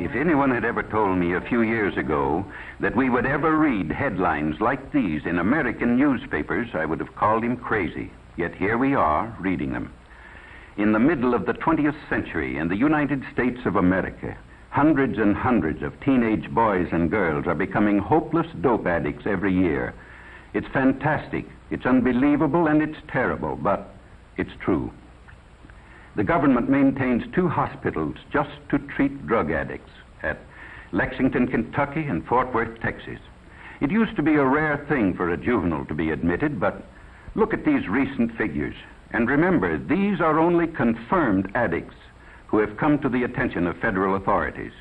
If anyone had ever told me a few years ago that we would ever read headlines like these in American newspapers, I would have called him crazy. Yet here we are, reading them. In the middle of the 20th century, in the United States of America, hundreds and hundreds of teenage boys and girls are becoming hopeless dope addicts every year. It's fantastic, it's unbelievable, and it's terrible, but it's true. The government maintains 2 hospitals just to treat drug addicts at Lexington, Kentucky, and Fort Worth, Texas. It used to be a rare thing for a juvenile to be admitted, but look at these recent figures. And remember, these are only confirmed addicts who have come to the attention of federal authorities.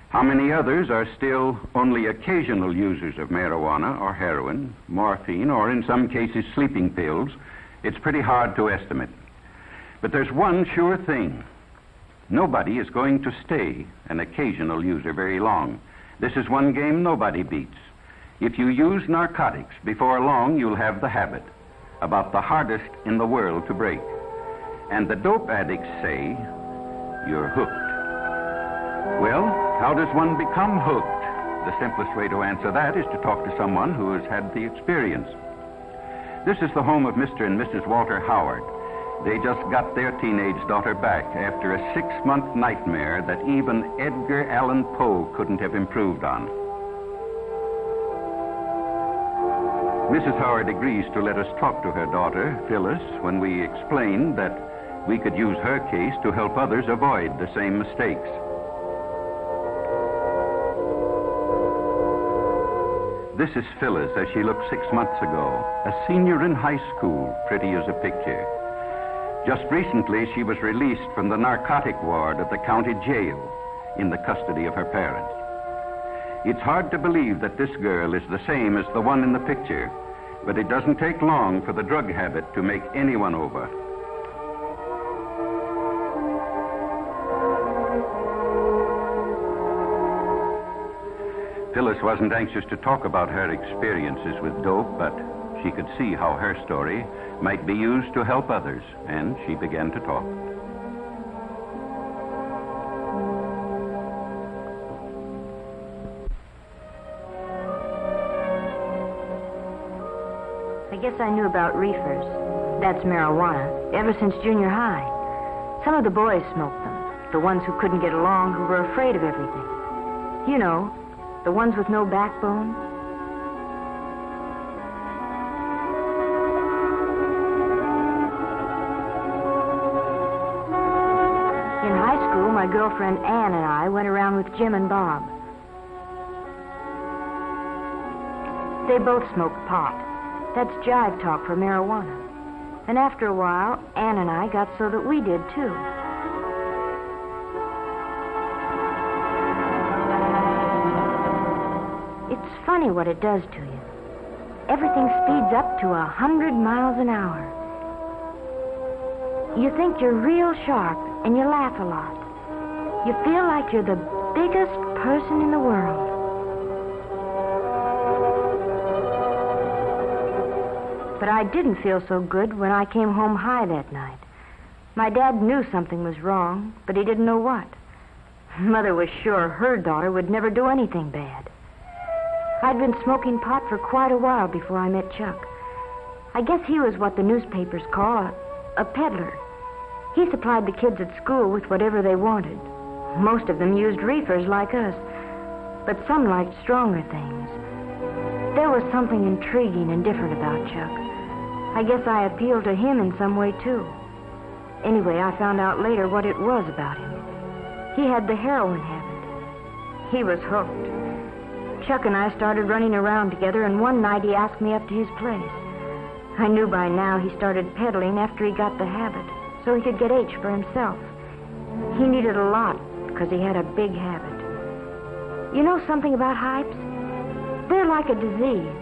How many others are still only occasional users of marijuana or heroin, morphine, or in some cases sleeping pills? It's pretty hard to estimate. But there's one sure thing. Nobody is going to stay an occasional user very long. This is one game nobody beats. If you use narcotics, before long you'll have the habit, about the hardest in the world to break. And the dope addicts say, you're hooked. Well, how does one become hooked? The simplest way to answer that is to talk to someone who has had the experience. This is the home of Mr. and Mrs. Walter Howard. They just got their teenage daughter back after a 6-month nightmare that even Edgar Allan Poe couldn't have improved on. Mrs. Howard agrees to let us talk to her daughter, Phyllis, when we explain that we could use her case to help others avoid the same mistakes. This is Phyllis as she looked 6 months ago, a senior in high school, pretty as a picture. Just recently, she was released from the narcotic ward of the county jail in the custody of her parents. It's hard to believe that this girl is the same as the one in the picture, but it doesn't take long for the drug habit to make anyone over. Phyllis wasn't anxious to talk about her experiences with dope, but she could see how her story might be used to help others, and she began to talk. I guess I knew about reefers, that's marijuana, ever since junior high. Some of the boys smoked them, the ones who couldn't get along, who were afraid of everything. You know, the ones with no backbone. My girlfriend Ann and I went around with Jim and Bob. They both smoked pot. That's jive talk for marijuana. And after a while, Ann and I got so that we did too. It's funny what it does to you. Everything speeds up to 100 miles an hour. You think you're real sharp and you laugh a lot. You feel like you're the biggest person in the world. But I didn't feel so good when I came home high that night. My dad knew something was wrong, but he didn't know what. Mother was sure her daughter would never do anything bad. I'd been smoking pot for quite a while before I met Chuck. I guess he was what the newspapers call a peddler. He supplied the kids at school with whatever they wanted. Most of them used reefers like us, but some liked stronger things. There was something intriguing and different about Chuck. I guess I appealed to him in some way, too. Anyway, I found out later what it was about him. He had the heroin habit. He was hooked. Chuck and I started running around together, and one night he asked me up to his place. I knew by now he started peddling after he got the habit, so he could get H for himself. He needed a lot, because he had a big habit. You know something about hypes? They're like a disease.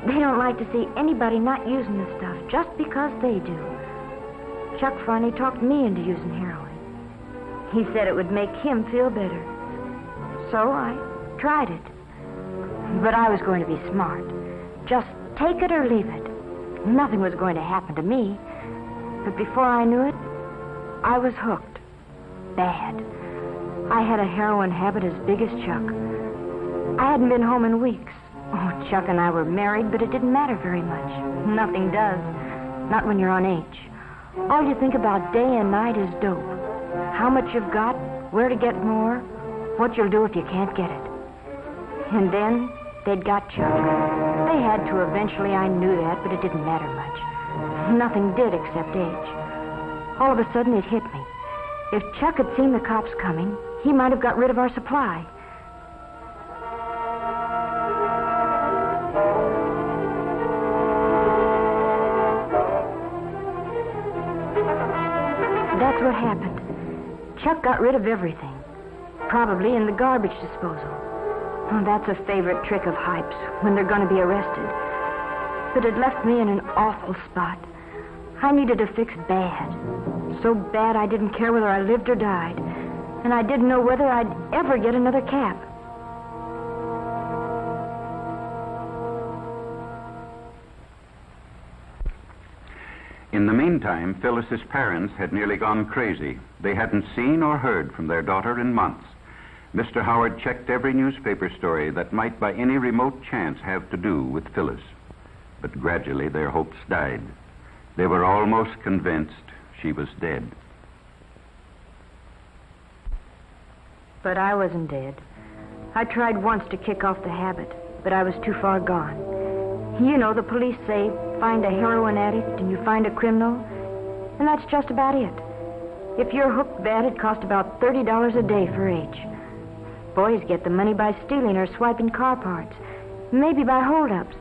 They don't like to see anybody not using the stuff just because they do. Chuck finally talked me into using heroin. He said it would make him feel better. So I tried it. But I was going to be smart. Just take it or leave it. Nothing was going to happen to me. But before I knew it, I was hooked. Bad. I had a heroin habit as big as Chuck. I hadn't been home in weeks. Oh, Chuck and I were married, but it didn't matter very much. Nothing does. Not when you're on H. All you think about day and night is dope. How much you've got, where to get more, what you'll do if you can't get it. And then they'd got Chuck. They had to eventually, I knew that, but it didn't matter much. Nothing did except H. All of a sudden it hit me. If Chuck had seen the cops coming, he might have got rid of our supply. That's what happened. Chuck got rid of everything. Probably in the garbage disposal. Oh, that's a favorite trick of Hype's when they're going to be arrested. But it left me in an awful spot. I needed a fix bad. So bad I didn't care whether I lived or died. And I didn't know whether I'd ever get another cap. In the meantime, Phyllis's parents had nearly gone crazy. They hadn't seen or heard from their daughter in months. Mr. Howard checked every newspaper story that might by any remote chance have to do with Phyllis. But gradually their hopes died. They were almost convinced she was dead. But I wasn't dead. I tried once to kick off the habit, but I was too far gone. You know, the police say, find a heroin addict and you find a criminal, and that's just about it. If you're hooked bad, it costs about $30 a day for H. Boys get the money by stealing or swiping car parts, maybe by holdups.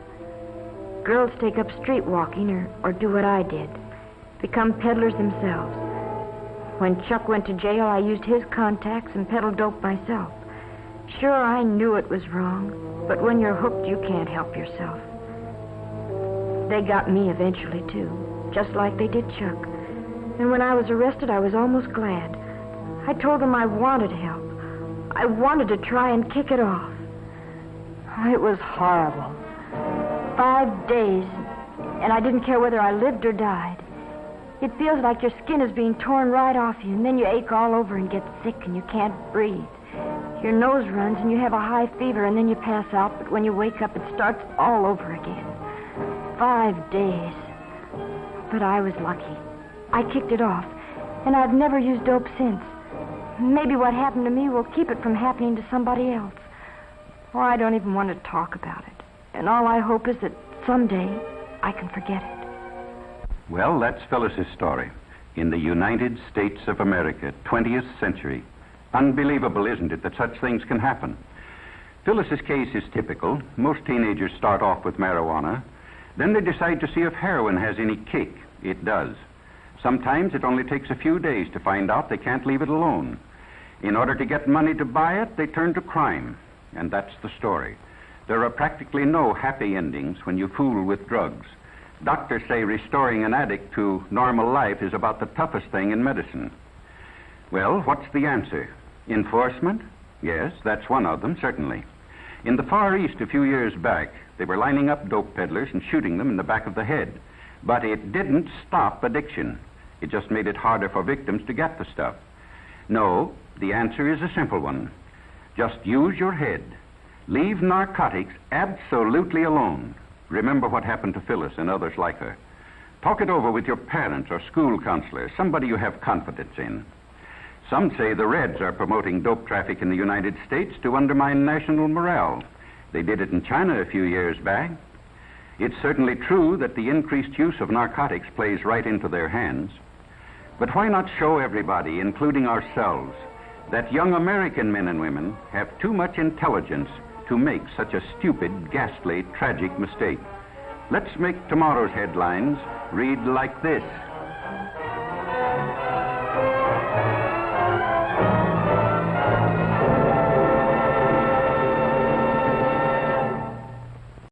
Girls take up street walking or do what I did, become peddlers themselves. When Chuck went to jail, I used his contacts and peddled dope myself. Sure, I knew it was wrong, but when you're hooked, you can't help yourself. They got me eventually, too, just like they did Chuck. And when I was arrested, I was almost glad. I told them I wanted help. I wanted to try and kick it off. It was horrible. 5 days, and I didn't care whether I lived or died. It feels like your skin is being torn right off you, and then you ache all over and get sick and you can't breathe. Your nose runs and you have a high fever, and then you pass out, but when you wake up, it starts all over again. 5 days. But I was lucky. I kicked it off, and I've never used dope since. Maybe what happened to me will keep it from happening to somebody else. Or I don't even want to talk about it. And all I hope is that someday I can forget it. Well, that's Phyllis's story. In the United States of America, 20th century. Unbelievable, isn't it, that such things can happen? Phyllis's case is typical. Most teenagers start off with marijuana. Then they decide to see if heroin has any kick. It does. Sometimes it only takes a few days to find out they can't leave it alone. In order to get money to buy it, they turn to crime. And that's the story. There are practically no happy endings when you fool with drugs. Doctors say restoring an addict to normal life is about the toughest thing in medicine. Well, what's the answer? Enforcement? Yes, that's one of them, certainly. In the Far East a few years back, they were lining up dope peddlers and shooting them in the back of the head. But it didn't stop addiction. It just made it harder for victims to get the stuff. No, the answer is a simple one. Just use your head. Leave narcotics absolutely alone. Remember what happened to Phyllis and others like her. Talk it over with your parents or school counselor, somebody you have confidence in. Some say the Reds are promoting dope traffic in the United States to undermine national morale. They did it in China a few years back. It's certainly true that the increased use of narcotics plays right into their hands. But why not show everybody, including ourselves, that young American men and women have too much intelligence to make such a stupid, ghastly, tragic mistake? Let's make tomorrow's headlines read like this.